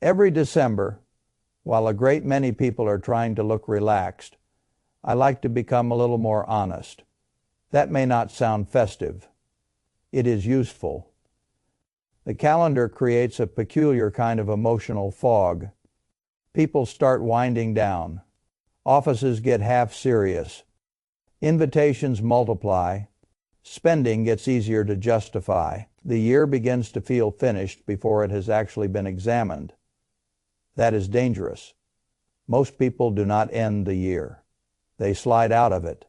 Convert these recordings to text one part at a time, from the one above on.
Every December, while a great many people are trying to look relaxed, I like to become a little more honest. That may not sound festive. It is useful. The calendar creates a peculiar kind of emotional fog. People start winding down. Offices get half serious. Invitations multiply. Spending gets easier to justify. The year begins to feel finished before it has actually been examined. That is dangerous. Most people do not end the year. They slide out of it.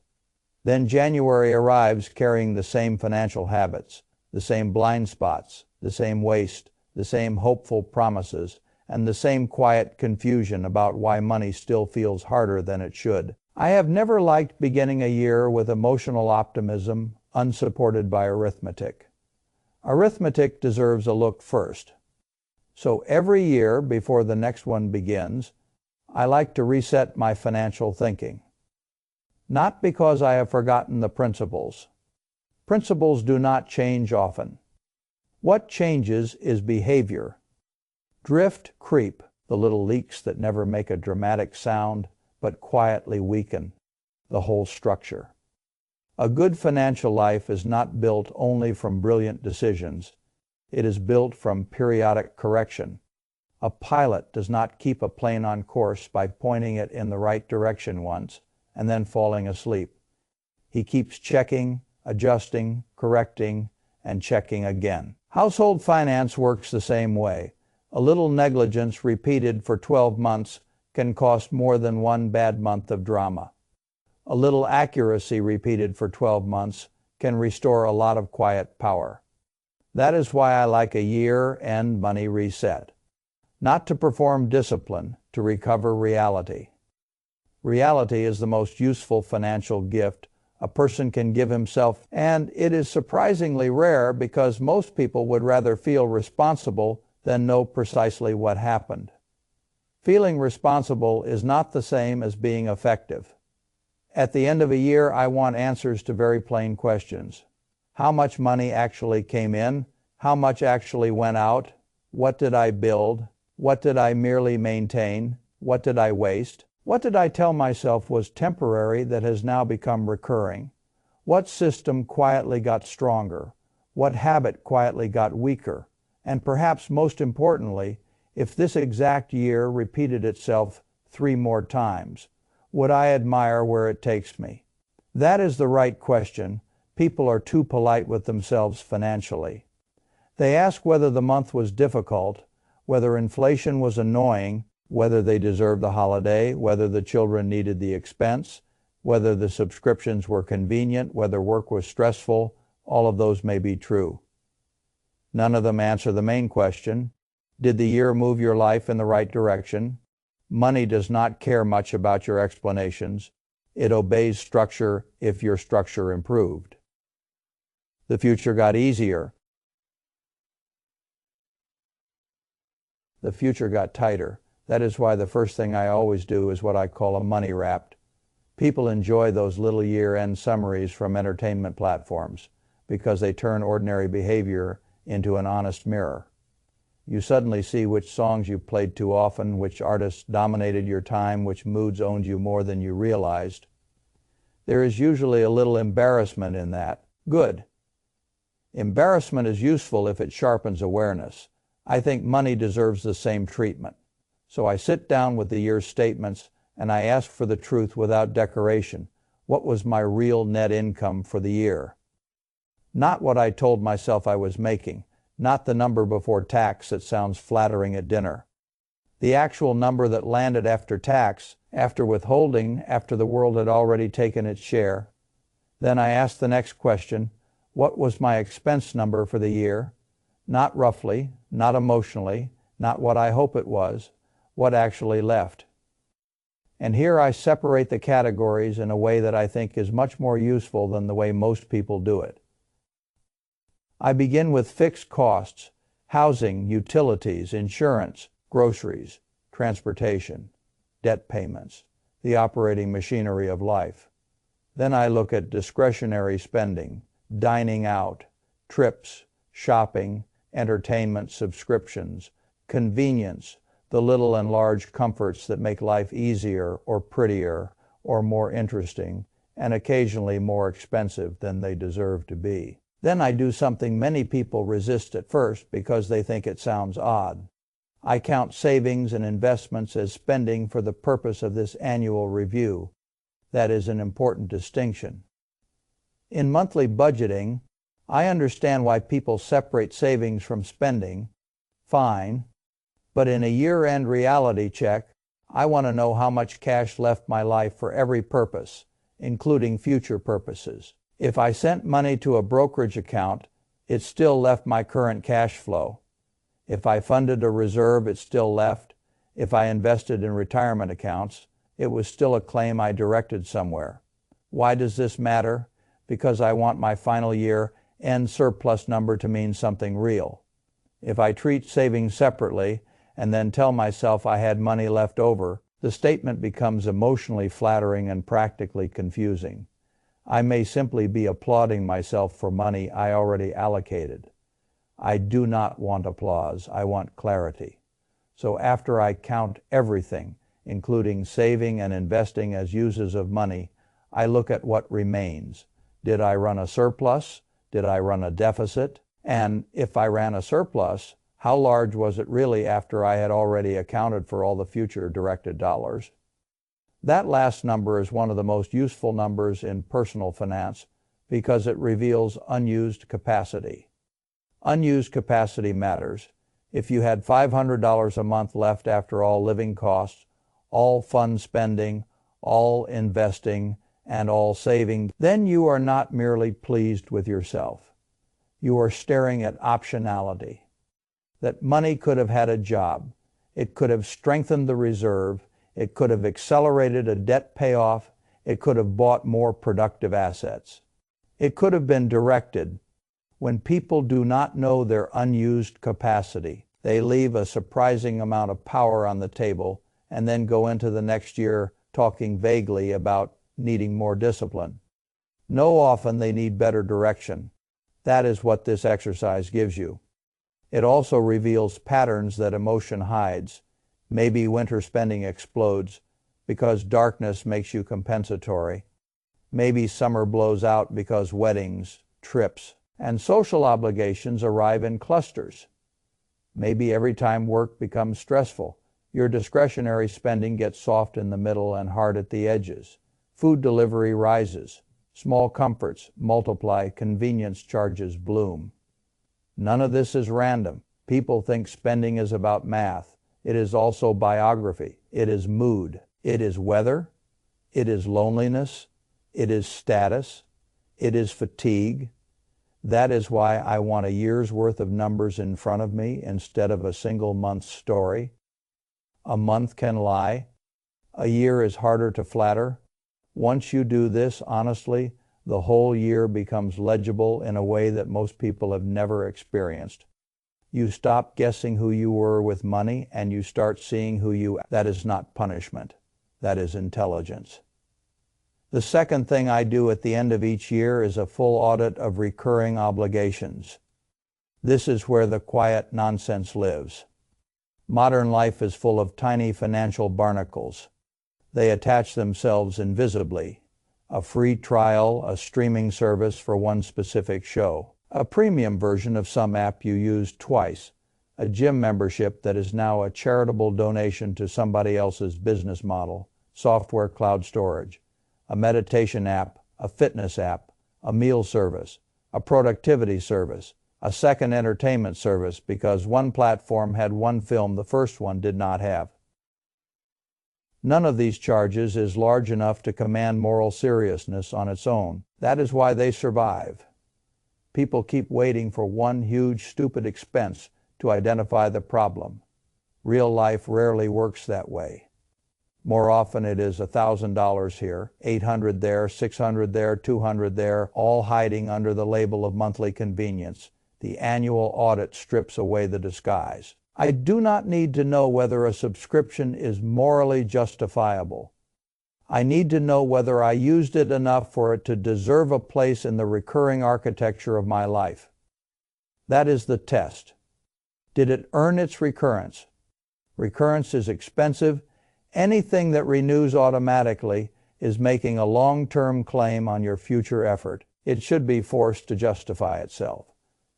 Then January arrives carrying the same financial habits, the same blind spots, the same waste, the same hopeful promises, and the same quiet confusion about why money still feels harder than it should. I have never liked beginning a year with emotional optimism unsupported by arithmetic. Arithmetic deserves a look first. So every year before the next one begins, I like to reset my financial thinking. Not because I have forgotten the principles. Principles do not change often. What changes is behavior. Drift, creep, the little leaks that never make a dramatic sound but quietly weaken the whole structure. A good financial life is not built only from brilliant decisions. It is built from periodic correction. A pilot does not keep a plane on course by pointing it in the right direction once and then falling asleep. He keeps checking, adjusting, correcting, and checking again. Household finance works the same way. A little negligence repeated for 12 months can cost more than one bad month of drama. A little accuracy repeated for 12 months can restore a lot of quiet power. That is why I like a year-end money reset. Not to perform discipline, to recover reality. Reality is the most useful financial gift a person can give himself, and it is surprisingly rare because most people would rather feel responsible than know precisely what happened. Feeling responsible is not the same as being effective. At the end of a year, I want answers to very plain questions. How much money actually came in? How much actually went out? What did I build? What did I merely maintain? What did I waste? What did I tell myself was temporary that has now become recurring? What system quietly got stronger? What habit quietly got weaker? And perhaps most importantly, if this exact year repeated itself 3 more times, would I admire where it takes me? That is the right question. People are too polite with themselves financially. They ask whether the month was difficult, whether inflation was annoying, whether they deserved the holiday, whether the children needed the expense, whether the subscriptions were convenient, whether work was stressful. All of those may be true. None of them answer the main question. Did the year move your life in the right direction? Money does not care much about your explanations. It obeys structure if your structure improved. The future got easier. The future got tighter. That is why the first thing I always do is what I call a money wrap. People enjoy those little year-end summaries from entertainment platforms because they turn ordinary behavior into an honest mirror. You suddenly see which songs you played too often, which artists dominated your time, which moods owned you more than you realized. There is usually a little embarrassment in that. Good. Embarrassment is useful if it sharpens awareness. I think money deserves the same treatment. So I sit down with the year's statements and I ask for the truth without decoration. What was my real net income for the year? Not what I told myself I was making, not the number before tax that sounds flattering at dinner. The actual number that landed after tax, after withholding, after the world had already taken its share. Then I ask the next question, what was my expense number for the year? Not roughly, not emotionally, not what I hope it was, what actually left. And here I separate the categories in a way that I think is much more useful than the way most people do it. I begin with fixed costs, housing, utilities, insurance, groceries, transportation, debt payments, the operating machinery of life. Then I look at discretionary spending, dining out, trips, shopping, entertainment, subscriptions, convenience, the little and large comforts that make life easier or prettier or more interesting, and occasionally more expensive than they deserve to be. Then I do something many people resist at first because they think it sounds odd. I count savings and investments as spending for the purpose of this annual review. That is an important distinction. In monthly budgeting, I understand why people separate savings from spending. Fine. But in a year-end reality check, I want to know how much cash left my life for every purpose, including future purposes. If I sent money to a brokerage account, it still left my current cash flow. If I funded a reserve, it still left. If I invested in retirement accounts, it was still a claim I directed somewhere. Why does this matter? Because I want my final year end surplus number to mean something real. If I treat savings separately and then tell myself I had money left over, the statement becomes emotionally flattering and practically confusing. I may simply be applauding myself for money I already allocated. I do not want applause. I want clarity. So after I count everything, including saving and investing as uses of money, I look at what remains. Did I run a surplus? Did I run a deficit? And if I ran a surplus, how large was it really after I had already accounted for all the future directed dollars? That last number is one of the most useful numbers in personal finance because it reveals unused capacity. Unused capacity matters. If you had $500 a month left after all living costs, all fun spending, all investing, and all saving, then you are not merely pleased with yourself. You are staring at optionality. That money could have had a job. It could have strengthened the reserve. It could have accelerated a debt payoff. It could have bought more productive assets. It could have been directed. When people do not know their unused capacity, they leave a surprising amount of power on the table and then go into the next year talking vaguely about needing more discipline. Know often they need better direction. That is what this exercise gives you. It also reveals patterns that emotion hides. Maybe winter spending explodes because darkness makes you compensatory. Maybe summer blows out because weddings, trips, and social obligations arrive in clusters. Maybe every time work becomes stressful, your discretionary spending gets soft in the middle and hard at the edges. Food delivery rises. Small comforts multiply, convenience charges bloom. None of this is random. People think spending is about math. It is also biography. It is mood. It is weather. It is loneliness. It is status. It is fatigue. That is why I want a year's worth of numbers in front of me instead of a single month's story. A month can lie. A year is harder to flatter. Once you do this honestly, the whole year becomes legible in a way that most people have never experienced. You stop guessing who you were with money and you start seeing who you are. That is not punishment. That is intelligence. The second thing I do at the end of each year is a full audit of recurring obligations. This is where the quiet nonsense lives. Modern life is full of tiny financial barnacles. They attach themselves invisibly. A free trial, a streaming service for one specific show, a premium version of some app you used twice, a gym membership that is now a charitable donation to somebody else's business model, software cloud storage, a meditation app, a fitness app, a meal service, a productivity service, a second entertainment service because one platform had one film the first one did not have. None of these charges is large enough to command moral seriousness on its own. That is why they survive. People keep waiting for one huge, stupid expense to identify the problem. Real life rarely works that way. More often it is $1,000 here, $800 there, $600 there, $200 there, all hiding under the label of monthly convenience. The annual audit strips away the disguise. I do not need to know whether a subscription is morally justifiable. I need to know whether I used it enough for it to deserve a place in the recurring architecture of my life. That is the test. Did it earn its recurrence? Recurrence is expensive. Anything that renews automatically is making a long-term claim on your future effort. It should be forced to justify itself.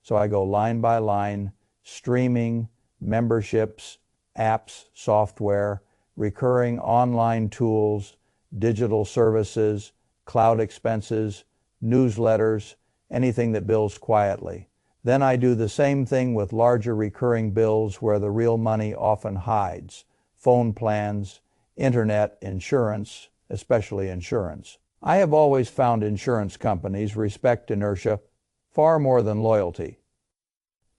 So I go line by line: streaming, memberships, apps, software, recurring online tools, digital services, cloud expenses, newsletters, anything that bills quietly. Then I do the same thing with larger recurring bills where the real money often hides: phone plans, internet, insurance, especially insurance. I have always found insurance companies respect inertia far more than loyalty.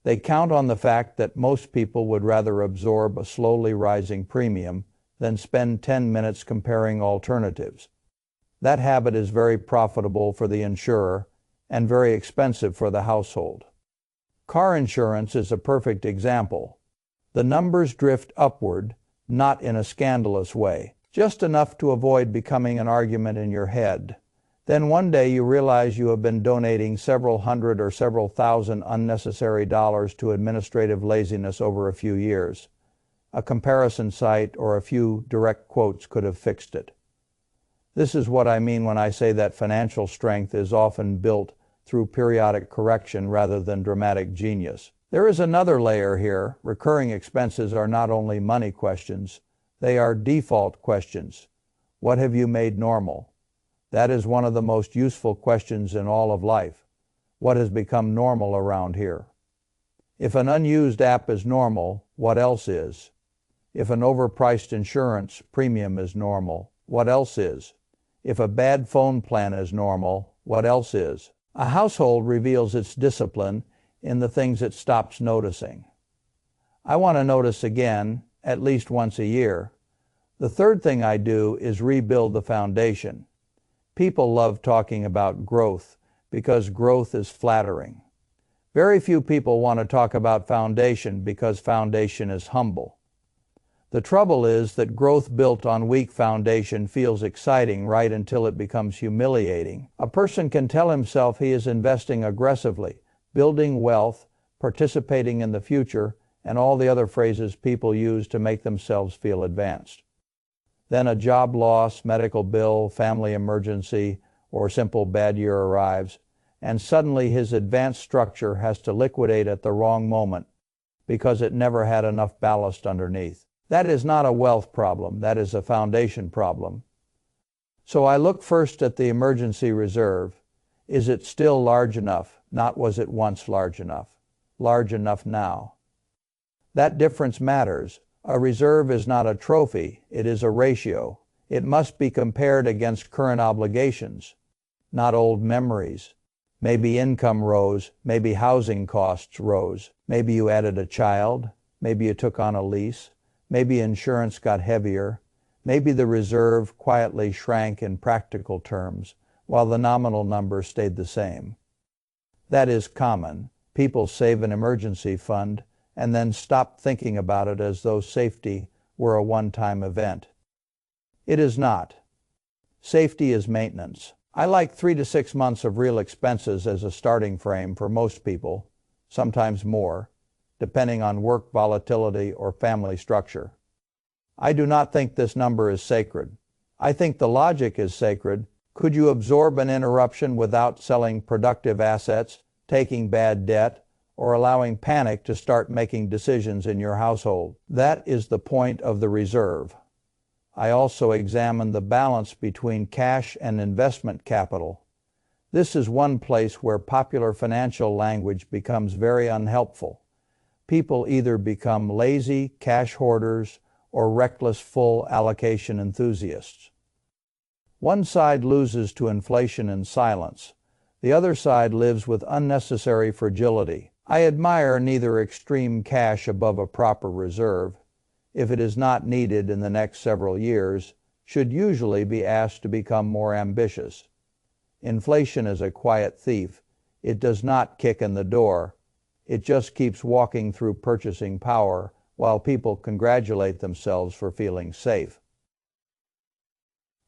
They count on the fact that most people would rather absorb a slowly rising premium than spend 10 minutes comparing alternatives. That habit is very profitable for the insurer and very expensive for the household. Car insurance is a perfect example. The numbers drift upward, not in a scandalous way, just enough to avoid becoming an argument in your head. Then one day you realize you have been donating several hundred or several thousand unnecessary dollars to administrative laziness over a few years. A comparison site or a few direct quotes could have fixed it. This is what I mean when I say that financial strength is often built through periodic correction rather than dramatic genius. There is another layer here. Recurring expenses are not only money questions, they are default questions. What have you made normal? That is one of the most useful questions in all of life. What has become normal around here? If an unused app is normal, what else is? If an overpriced insurance premium is normal, what else is? If a bad phone plan is normal, what else is? A household reveals its discipline in the things it stops noticing. I want to notice again, at least once a year. The third thing I do is rebuild the foundation. People love talking about growth because growth is flattering. Very few people want to talk about foundation because foundation is humble. The trouble is that growth built on weak foundation feels exciting right until it becomes humiliating. A person can tell himself he is investing aggressively, building wealth, participating in the future, and all the other phrases people use to make themselves feel advanced. Then a job loss, medical bill, family emergency, or simple bad year arrives, and suddenly his advanced structure has to liquidate at the wrong moment because it never had enough ballast underneath. That is not a wealth problem, that is a foundation problem. So I look first at the emergency reserve. Is it still large enough? Not was it once large enough. Large enough now. That difference matters. A reserve is not a trophy, it is a ratio. It must be compared against current obligations, not old memories. Maybe income rose, maybe housing costs rose, maybe you added a child, maybe you took on a lease, maybe insurance got heavier, maybe the reserve quietly shrank in practical terms, while the nominal number stayed the same. That is common. People save an emergency fund and then stop thinking about it as though safety were a one-time event. It is not. Safety is maintenance. I like 3 to 6 months of real expenses as a starting frame for most people, sometimes more, depending on work volatility or family structure. I do not think this number is sacred. I think the logic is sacred. Could you absorb an interruption without selling productive assets, taking bad debt, or allowing panic to start making decisions in your household? That is the point of the reserve. I also examine the balance between cash and investment capital. This is one place where popular financial language becomes very unhelpful. People either become lazy cash hoarders or reckless full allocation enthusiasts. One side loses to inflation in silence. The other side lives with unnecessary fragility. I admire neither extreme cash above a proper reserve, if it is not needed in the next several years, should usually be asked to become more ambitious. Inflation is a quiet thief. It does not kick in the door. It just keeps walking through purchasing power while people congratulate themselves for feeling safe.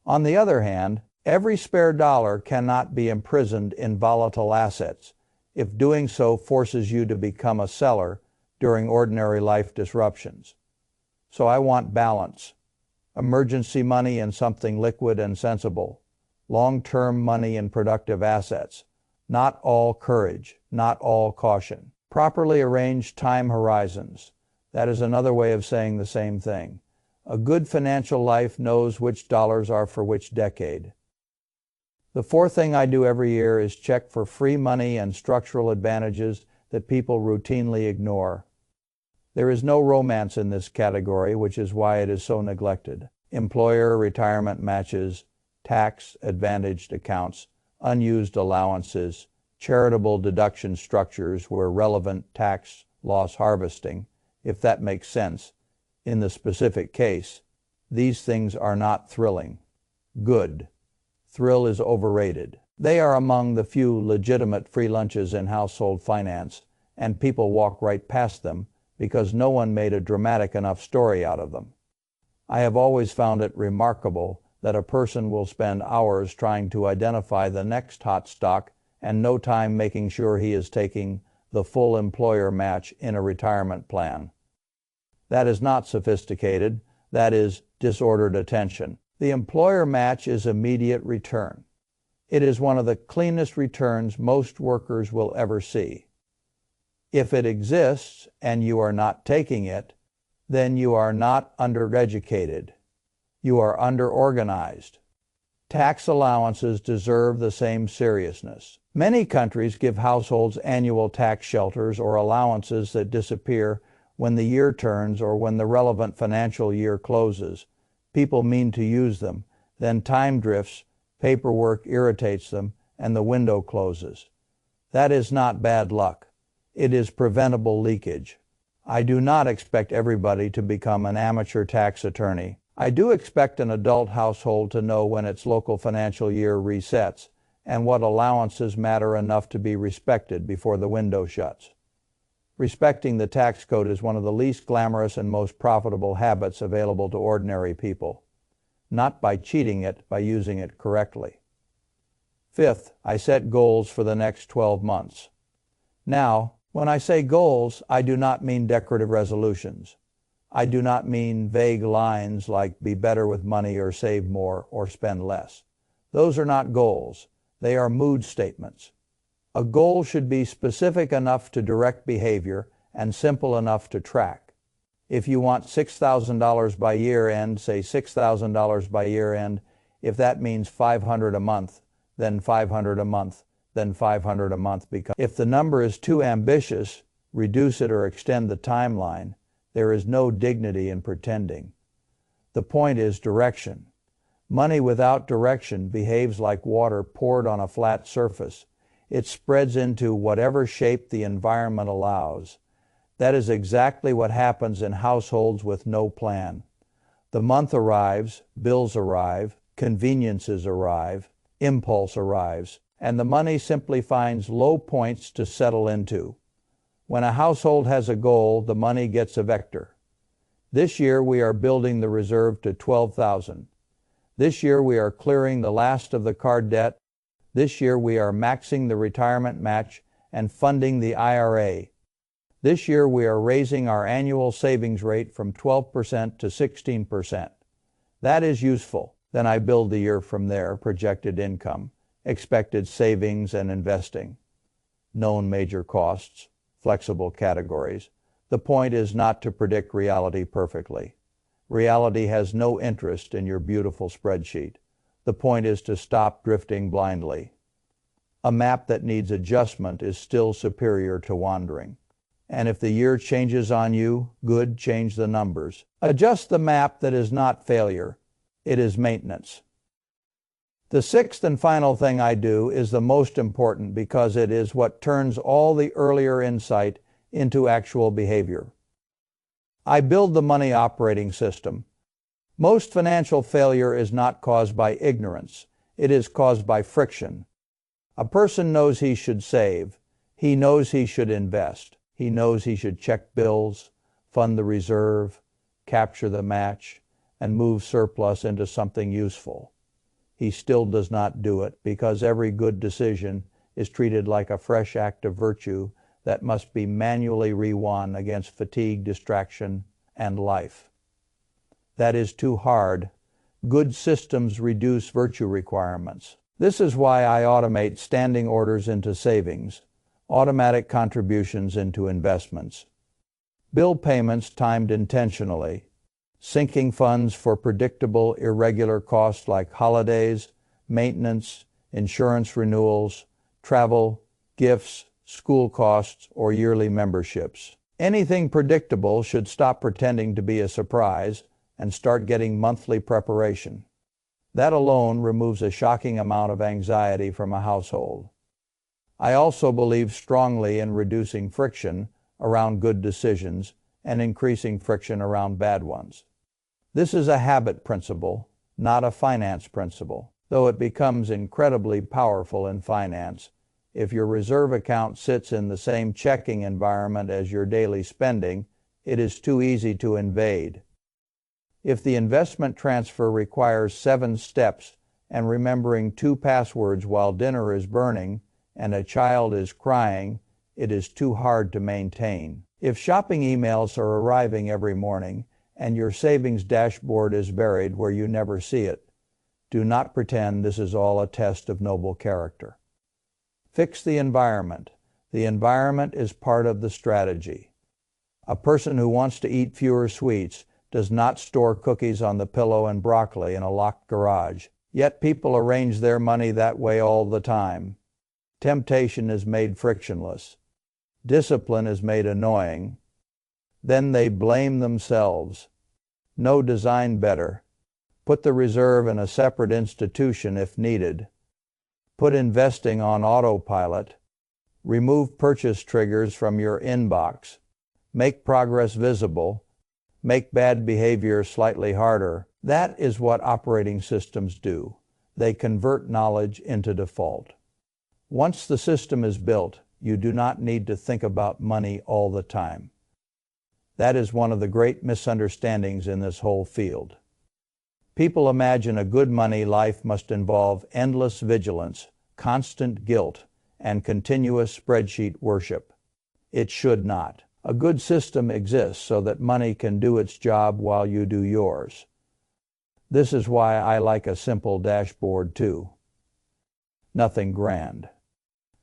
On the other hand, every spare dollar cannot be imprisoned in volatile assets, if doing so forces you to become a seller during ordinary life disruptions. So I want balance. Emergency money in something liquid and sensible. Long-term money in productive assets. Not all courage, not all caution. Properly arranged time horizons. That is another way of saying the same thing. A good financial life knows which dollars are for which decade. The fourth thing I do every year is check for free money and structural advantages that people routinely ignore. There is no romance in this category, which is why it is so neglected. Employer retirement matches, tax-advantaged accounts, unused allowances, charitable deduction structures where relevant tax loss harvesting, if that makes sense. In the specific case, these things are not thrilling. Good. Thrill is overrated. They are among the few legitimate free lunches in household finance, and people walk right past them because no one made a dramatic enough story out of them. I have always found it remarkable that a person will spend hours trying to identify the next hot stock and no time making sure he is taking the full employer match in a retirement plan. That is not sophisticated. That is disordered attention. The employer match is immediate return. It is one of the cleanest returns most workers will ever see. If it exists and you are not taking it, then you are not undereducated. You are underorganized. Tax allowances deserve the same seriousness. Many countries give households annual tax shelters or allowances that disappear when the year turns or when the relevant financial year closes. People mean to use them, then time drifts, paperwork irritates them, and the window closes. That is not bad luck. It is preventable leakage. I do not expect everybody to become an amateur tax attorney. I do expect an adult household to know when its local financial year resets and what allowances matter enough to be respected before the window shuts. Respecting the tax code is one of the least glamorous and most profitable habits available to ordinary people. Not by cheating it, by using it correctly. Fifth, I set goals for the next 12 months. Now, when I say goals, I do not mean decorative resolutions. I do not mean vague lines like be better with money or save more or spend less. Those are not goals. They are mood statements. A goal should be specific enough to direct behavior and simple enough to track. If you want $6,000 by year end, say $6,000 by year end. If that means $500 a month, then $500 a month, then $500 a month. Because if the number is too ambitious, reduce it or extend the timeline. There is no dignity in pretending. The point is direction. Money without direction behaves like water poured on a flat surface. It spreads into whatever shape the environment allows. That is exactly what happens in households with no plan. The month arrives, bills arrive, conveniences arrive, impulse arrives, and the money simply finds low points to settle into. When a household has a goal, the money gets a vector. This year we are building the reserve to $12,000. This year we are clearing the last of the card debt. This year we are maxing the retirement match and funding the IRA. This year we are raising our annual savings rate from 12% to 16%. That is useful. Then I build the year from there, projected income, expected savings and investing, known major costs, flexible categories. The point is not to predict reality perfectly. Reality has no interest in your beautiful spreadsheet. The point is to stop drifting blindly. A map that needs adjustment is still superior to wandering. And if the year changes on you, good, change the numbers. Adjust the map that is not failure. It is maintenance. The sixth and final thing I do is the most important because it is what turns all the earlier insight into actual behavior. I build the money operating system. Most financial failure is not caused by ignorance. It is caused by friction. A person knows he should save. He knows he should invest. He knows he should check bills, fund the reserve, capture the match, and move surplus into something useful. He still does not do it because every good decision is treated like a fresh act of virtue that must be manually rewon against fatigue, distraction, and life. That is too hard. Good systems reduce virtue requirements. This is why I automate standing orders into savings, automatic contributions into investments, bill payments timed intentionally, sinking funds for predictable, irregular costs like holidays, maintenance, insurance renewals, travel, gifts, school costs, or yearly memberships. Anything predictable should stop pretending to be a surprise and start getting monthly preparation. That alone removes a shocking amount of anxiety from a household. I also believe strongly in reducing friction around good decisions and increasing friction around bad ones. This is a habit principle, not a finance principle, though it becomes incredibly powerful in finance. If your reserve account sits in the same checking environment as your daily spending, it is too easy to invade. If the investment transfer requires 7 steps and remembering 2 passwords while dinner is burning and a child is crying, it is too hard to maintain. If shopping emails are arriving every morning and your savings dashboard is buried where you never see it, do not pretend this is all a test of noble character. Fix the environment. The environment is part of the strategy. A person who wants to eat fewer sweets does not store cookies on the pillow and broccoli in a locked garage. Yet people arrange their money that way all the time. Temptation is made frictionless. Discipline is made annoying. Then they blame themselves. No, design better. Put the reserve in a separate institution if needed. Put investing on autopilot. Remove purchase triggers from your inbox. Make progress visible. Make bad behavior slightly harder. That is what operating systems do. They convert knowledge into default. Once the system is built, you do not need to think about money all the time. That is one of the great misunderstandings in this whole field. People imagine a good money life must involve endless vigilance, constant guilt, and continuous spreadsheet worship. It should not. A good system exists so that money can do its job while you do yours. This is why I like a simple dashboard too. Nothing grand.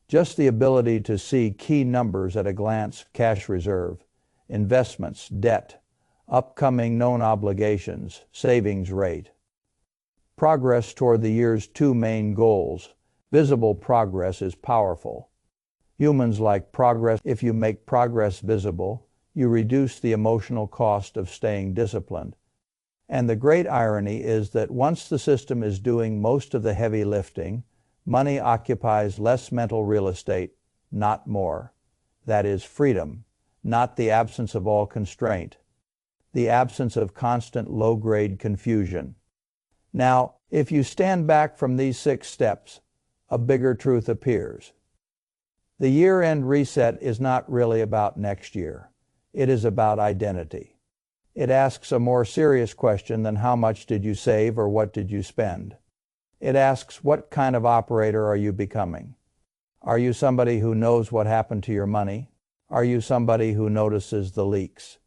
Just the ability to see key numbers at a glance: cash reserve, investments, debt, upcoming known obligations, savings rate. Progress toward the year's 2 main goals. Visible progress is powerful. Humans like progress. If you make progress visible, you reduce the emotional cost of staying disciplined. And the great irony is that once the system is doing most of the heavy lifting, money occupies less mental real estate, not more. That is freedom, not the absence of all constraint, the absence of constant low-grade confusion. Now, if you stand back from these 6 steps, a bigger truth appears. The year-end reset is not really about next year. It is about identity. It asks a more serious question than how much did you save or what did you spend. It asks, what kind of operator are you becoming? Are you somebody who knows what happened to your money? Are you somebody who notices the leaks?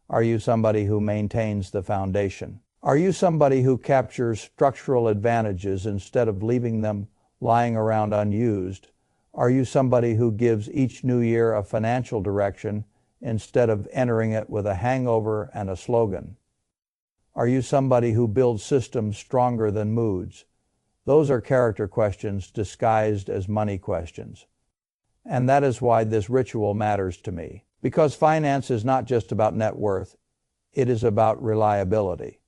Are you somebody who maintains the foundation? Are you somebody who captures structural advantages instead of leaving them lying around unused? Are you somebody who gives each new year a financial direction instead of entering it with a hangover and a slogan? Are you somebody who builds systems stronger than moods? Those are character questions disguised as money questions. And that is why this ritual matters to me. Because finance is not just about net worth, it is about reliability.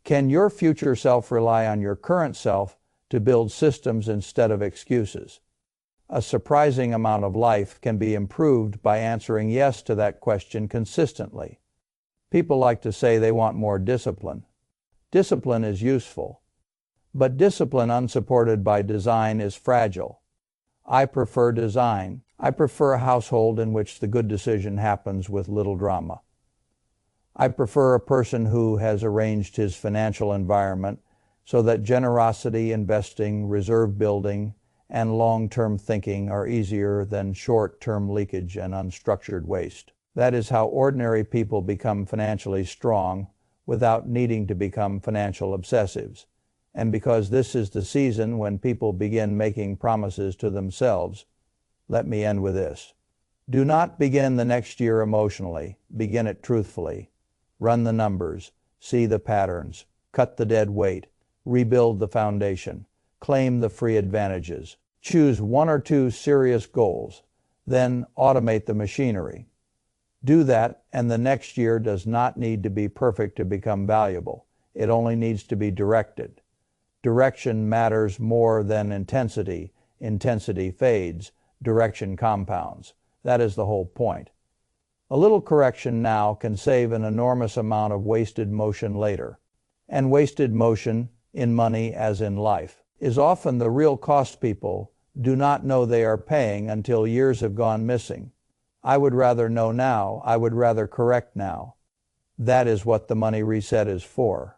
Can your future self rely on your current self to build systems instead of excuses? A surprising amount of life can be improved by answering yes to that question consistently. People like to say they want more discipline. Discipline is useful, but discipline unsupported by design is fragile. I prefer design. I prefer a household in which the good decision happens with little drama. I prefer a person who has arranged his financial environment so that generosity, investing, reserve building, and long-term thinking are easier than short-term leakage and unstructured waste. That is how ordinary people become financially strong, without needing to become financial obsessives. And because this is the season when people begin making promises to themselves, let me end with this. Do not begin the next year emotionally. Begin it truthfully. Run the numbers, see the patterns, cut the dead weight, rebuild the foundation, claim the free advantages. Choose one or two serious goals, then automate the machinery. Do that, and the next year does not need to be perfect to become valuable. It only needs to be directed. Direction matters more than intensity. Intensity fades. Direction compounds. That is the whole point. A little correction now can save an enormous amount of wasted motion later. And wasted motion, in money as in life, is often the real cost people do not know they are paying until years have gone missing. I would rather know now. I would rather correct now. That is what the money reset is for.